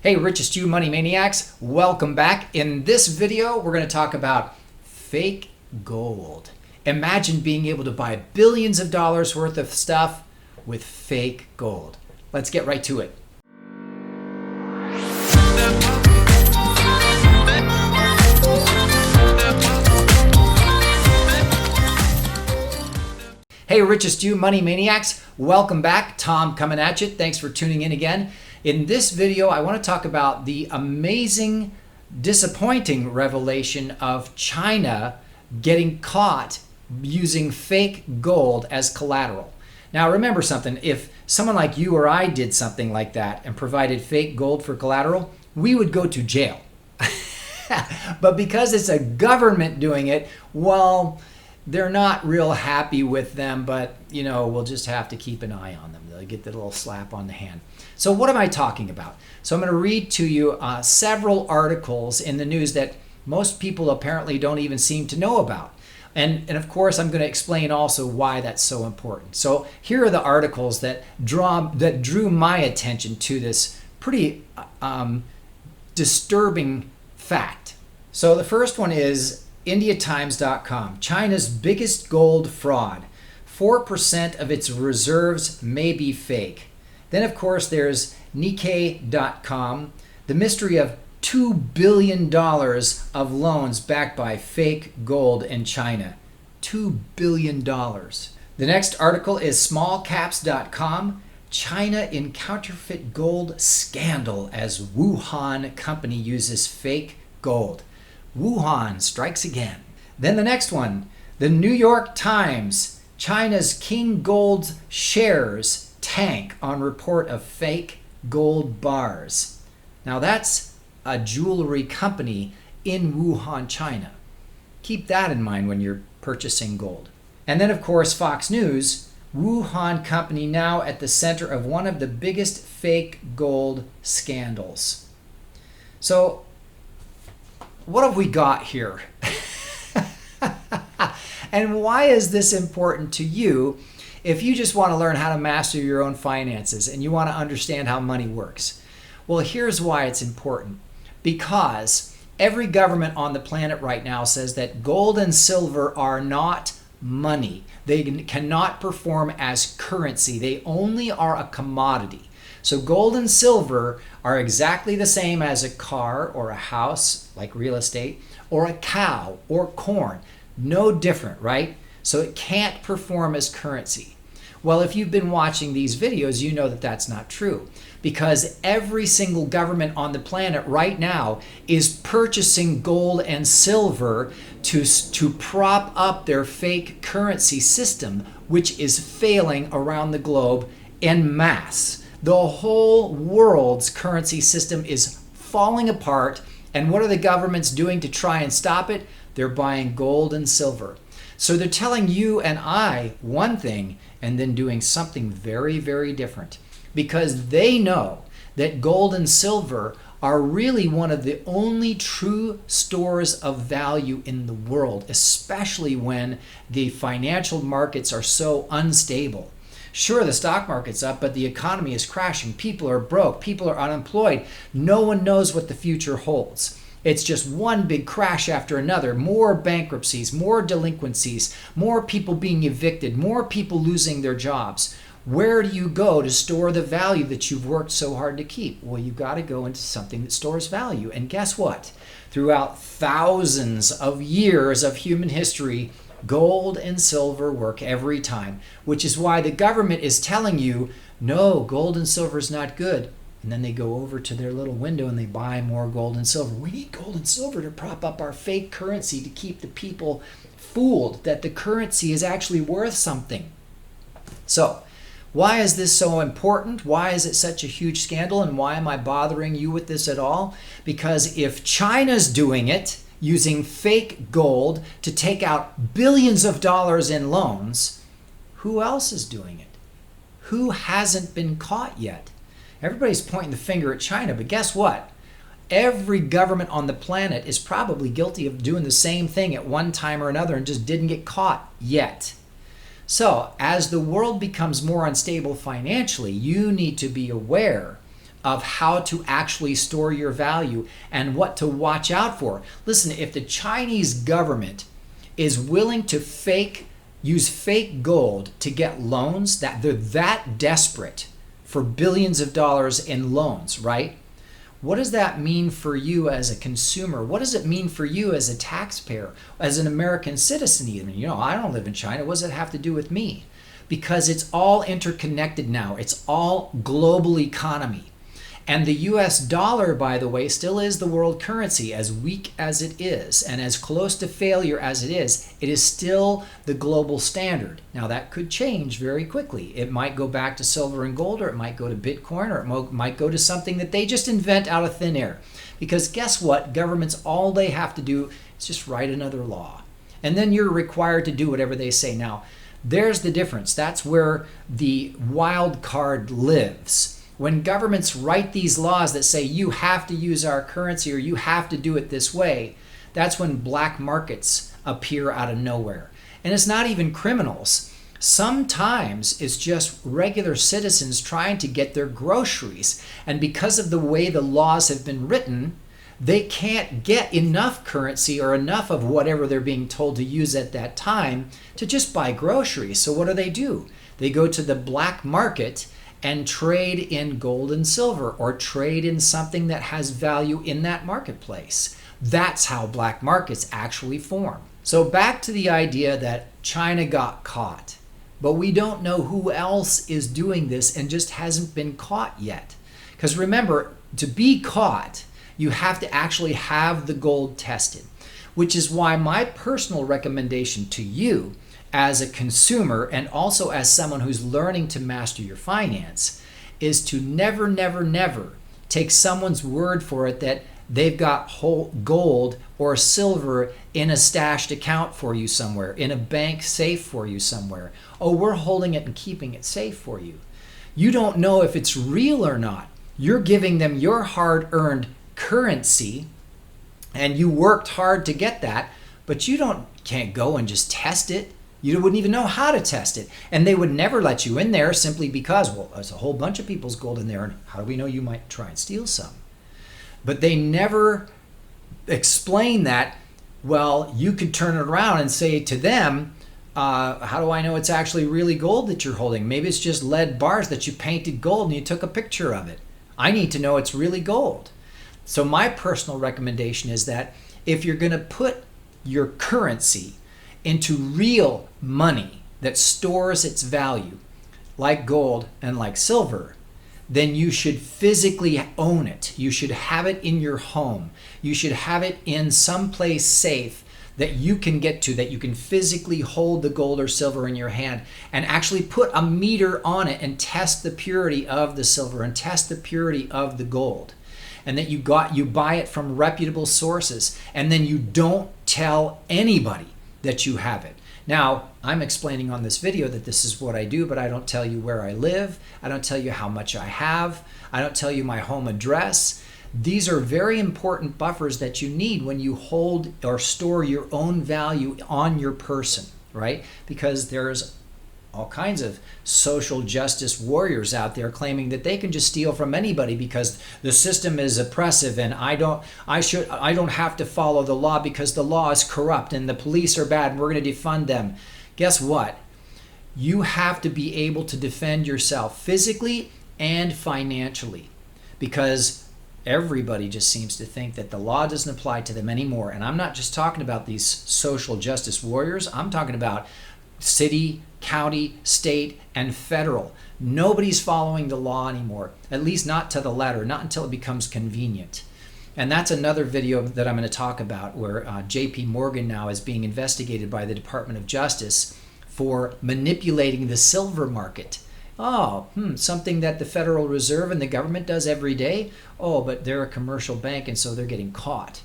Hey, Richest you money maniacs, welcome back. In this video, we're going to talk about fake gold. Imagine being able to buy billions of dollars worth of stuff with fake gold. Let's get right to it. Hey, Richest you money maniacs, welcome back. Tom coming at you. Thanks for tuning in again. In this video, I want to talk about the amazing, disappointing revelation of China getting caught using fake gold as collateral. Now, remember something. If someone like you or I did something like that and provided fake gold for collateral, we would go to jail. But because it's a government doing it, well, they're not real happy with them, but we'll just have to keep an eye on them. They'll get the little slap on the hand. So what am I talking about? So I'm going to read to you several articles in the news that most people apparently don't even seem to know about. And of course, I'm going to explain also why that's so important. So here are the articles that drew my attention to this pretty disturbing fact. So the first one is IndiaTimes.com. China's biggest gold fraud. 4% of its reserves may be fake. Then, of course, there's Nikkei.com. The mystery of $2 billion of loans backed by fake gold in China. $2 billion. The next article is smallcaps.com. China in counterfeit gold scandal as Wuhan company uses fake gold. Wuhan strikes again. Then the next one, the New York Times. China's King Gold shares tank on report of fake gold bars. Now that's a jewelry company in Wuhan, China. Keep that in mind when you're purchasing gold. And then, of course, Fox News. Wuhan company now at the center of one of the biggest fake gold scandals. So what have we got here? And why is this important to you if you just want to learn how to master your own finances and you want to understand how money works? Well, here's why it's important. Because every government on the planet right now says that gold and silver are not money. They cannot perform as currency. They only are a commodity. So gold and silver are exactly the same as a car or a house, like real estate, or a cow or corn. No different, right? So it can't perform as currency. Well, if you've been watching these videos, you know that that's not true, because every single government on the planet right now is purchasing gold and silver to prop up their fake currency system, which is failing around the globe en masse. The whole world's currency system is falling apart. And what are the governments doing to try and stop it? They're buying gold and silver. So they're telling you and I one thing and then doing something very, very different, because they know that gold and silver are really one of the only true stores of value in the world, especially when the financial markets are so unstable. Sure, the stock market's up, but the economy is crashing. People are broke. People are unemployed. No one knows what the future holds. It's just one big crash after another. More bankruptcies, more delinquencies, more people being evicted, more people losing their jobs. Where do you go to store the value that you've worked so hard to keep? Well, you've got to go into something that stores value. And guess what? Throughout thousands of years of human history, gold and silver work every time, which is why the government is telling you, no, gold and silver is not good. And then they go over to their little window and they buy more gold and silver. We need gold and silver to prop up our fake currency to keep the people fooled that the currency is actually worth something. So, why is this so important? Why is it such a huge scandal? And why am I bothering you with this at all? Because if China's doing it, using fake gold to take out billions of dollars in loans, who else is doing it? Who hasn't been caught yet? Everybody's pointing the finger at China, but guess what? Every government on the planet is probably guilty of doing the same thing at one time or another and just didn't get caught yet. So, as the world becomes more unstable financially, you need to be aware of how to actually store your value and what to watch out for. Listen, if the Chinese government is willing to use fake gold to get loans, that they're that desperate for billions of dollars in loans, right? What does that mean for you as a consumer? What does it mean for you as a taxpayer, as an American citizen even? You know, I don't live in China. What does it have to do with me? Because it's all interconnected now. It's all global economy. And the US dollar, by the way, still is the world currency, as weak as it is and as close to failure as it is still the global standard. Now that could change very quickly. It might go back to silver and gold, or it might go to Bitcoin, or it might go to something that they just invent out of thin air. Because guess what? Governments, all they have to do is just write another law. And then you're required to do whatever they say. Now, there's the difference. That's where the wild card lives. When governments write these laws that say you have to use our currency or you have to do it this way, that's when black markets appear out of nowhere. And it's not even criminals. Sometimes it's just regular citizens trying to get their groceries. And because of the way the laws have been written, they can't get enough currency or enough of whatever they're being told to use at that time to just buy groceries. So what do? They go to the black market and trade in gold and silver, or trade in something that has value in that marketplace. That's how black markets actually form. So back to the idea that China got caught, but we don't know who else is doing this and just hasn't been caught yet. Because remember, to be caught, you have to actually have the gold tested, which is why my personal recommendation to you as a consumer and also as someone who's learning to master your finance is to never, never, never take someone's word for it that they've got whole gold or silver in a stashed account for you somewhere, in a bank safe for you somewhere. Oh, we're holding it and keeping it safe for you. You don't know if it's real or not. You're giving them your hard-earned currency, and you worked hard to get that, but can't go and just test it. You wouldn't even know how to test it. And they would never let you in there simply because, well, there's a whole bunch of people's gold in there, and how do we know you might try and steal some? But they never explain that, well, you could turn it around and say to them, how do I know it's actually really gold that you're holding? Maybe it's just lead bars that you painted gold and you took a picture of it. I need to know it's really gold. So my personal recommendation is that if you're going to put your currency into real money that stores its value, like gold and like silver, then you should physically own it. You should have it in your home. You should have it in some place safe that you can get to, that you can physically hold the gold or silver in your hand and actually put a meter on it and test the purity of the silver and test the purity of the gold. And that you buy it from reputable sources, and then you don't tell anybody that you have it. Now, I'm explaining on this video that this is what I do, but I don't tell you where I live. I don't tell you how much I have. I don't tell you my home address. These are very important buffers that you need when you hold or store your own value on your person, right? Because there's all kinds of social justice warriors out there claiming that they can just steal from anybody because the system is oppressive and I don't have to follow the law because the law is corrupt and the police are bad and we're going to defund them. Guess what? You have to be able to defend yourself physically and financially, because everybody just seems to think that the law doesn't apply to them anymore. And I'm not just talking about these social justice warriors. I'm talking about city, county, state, and federal. Nobody's following the law anymore, at least not to the letter, not until it becomes convenient. And that's another video that I'm going to talk about, where JP Morgan now is being investigated by the Department of Justice for manipulating the silver market. Something that the Federal Reserve and the government does every day. Oh, but they're a commercial bank and so they're getting caught.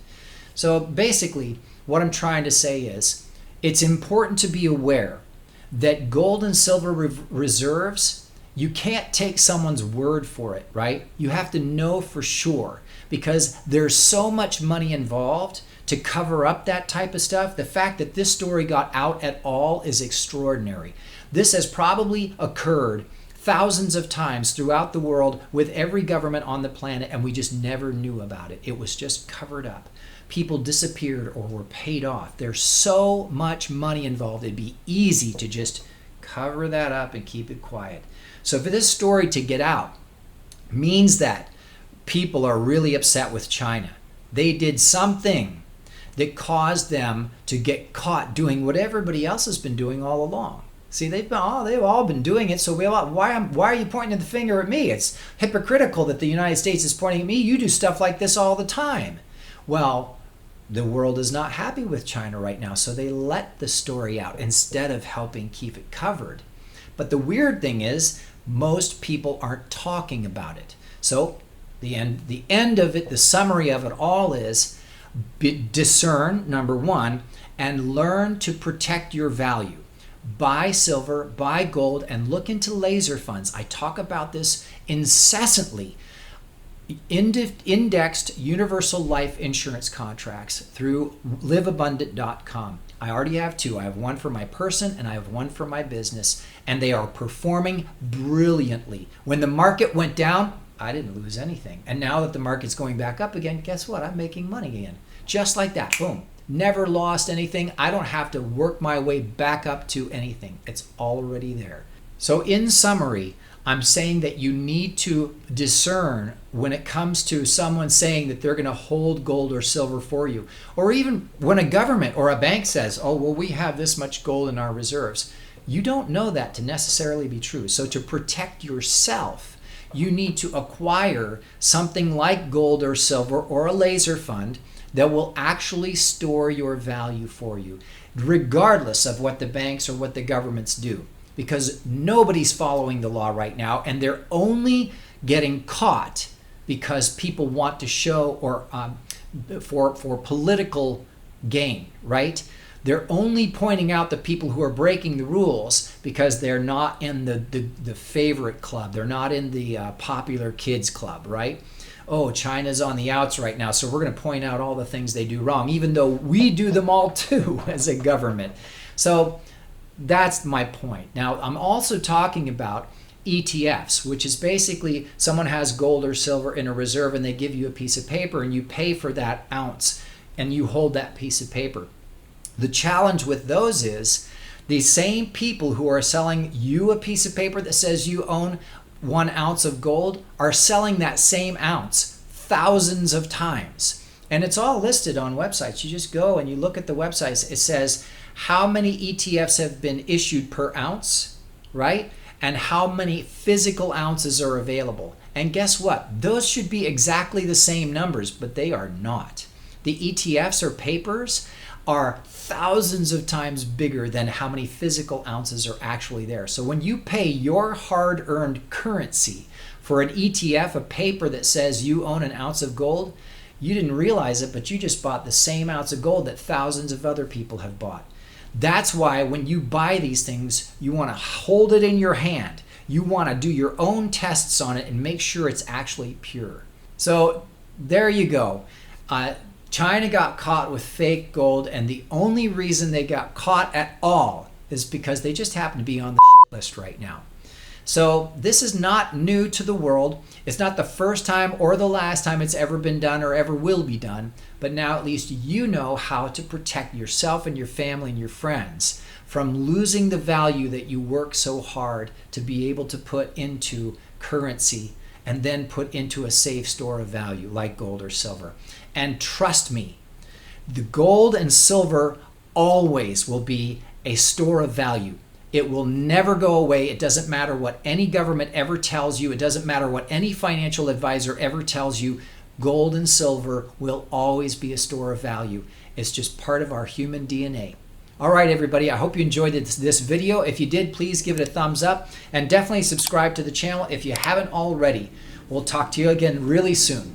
So basically, what I'm trying to say is it's important to be aware that gold and silver reserves, you can't take someone's word for it, right? You have to know for sure, because there's so much money involved to cover up that type of stuff. The fact that this story got out at all is extraordinary. This has probably occurred thousands of times throughout the world with every government on the planet, and we just never knew about it. It was just covered up. People disappeared or were paid off. There's so much money involved. It'd be easy to just cover that up and keep it quiet. So for this story to get out means that people are really upset with China. They did something that caused them to get caught doing what everybody else has been doing all along. See, they've all been doing it, so why are you pointing the finger at me? It's hypocritical that the United States is pointing at me. You do stuff like this all the time. Well, the world is not happy with China right now, so they let the story out instead of helping keep it covered. But the weird thing is, most people aren't talking about it. So the end of it, the summary of it all is discern, number one, and learn to protect your value. Buy silver, buy gold, and look into laser funds. I talk about this incessantly. Indexed universal life insurance contracts through liveabundant.com. I already have two. I have one for my person and I have one for my business, and they are performing brilliantly. When the market went down, I didn't lose anything. And now that the market's going back up again, guess what? I'm making money again. Just like that. Boom. Never lost anything. I don't have to work my way back up to anything. It's already there. So in summary, I'm saying that you need to discern when it comes to someone saying that they're going to hold gold or silver for you. Or even when a government or a bank says, oh, well, we have this much gold in our reserves. You don't know that to necessarily be true. So to protect yourself, you need to acquire something like gold or silver or a laser fund that will actually store your value for you, regardless of what the banks or what the governments do. Because nobody's following the law right now, and they're only getting caught because people want to show or for political gain, right? They're only pointing out the people who are breaking the rules because they're not in the favorite club. They're not in the popular kids club, right? Oh, China's on the outs right now, so we're going to point out all the things they do wrong, even though we do them all too as a government. So that's my point. Now, I'm also talking about ETFs, which is basically someone has gold or silver in a reserve and they give you a piece of paper and you pay for that ounce and you hold that piece of paper. The challenge with those is the same people who are selling you a piece of paper that says you own 1 ounce of gold are selling that same ounce thousands of times. And it's all listed on websites. You just go and you look at the websites. It says how many ETFs have been issued per ounce, right? And how many physical ounces are available. And guess what? Those should be exactly the same numbers, but they are not. The ETFs or papers are thousands of times bigger than how many physical ounces are actually there. So when you pay your hard-earned currency for an ETF, a paper that says you own 1 ounce of gold, you didn't realize it, but you just bought the same ounce of gold that thousands of other people have bought. That's why when you buy these things, you want to hold it in your hand. You want to do your own tests on it and make sure it's actually pure. So there you go. China got caught with fake gold, and the only reason they got caught at all is because they just happen to be on the shit list right now. So this is not new to the world. It's not the first time or the last time it's ever been done or ever will be done. But now at least you know how to protect yourself and your family and your friends from losing the value that you work so hard to be able to put into currency and then put into a safe store of value like gold or silver. And trust me, the gold and silver always will be a store of value. It will never go away. It doesn't matter what any government ever tells you. It doesn't matter what any financial advisor ever tells you. Gold and silver will always be a store of value. It's just part of our human DNA. All right, everybody, I hope you enjoyed this video. If you did, please give it a thumbs up and definitely subscribe to the channel if you haven't already. We'll talk to you again really soon.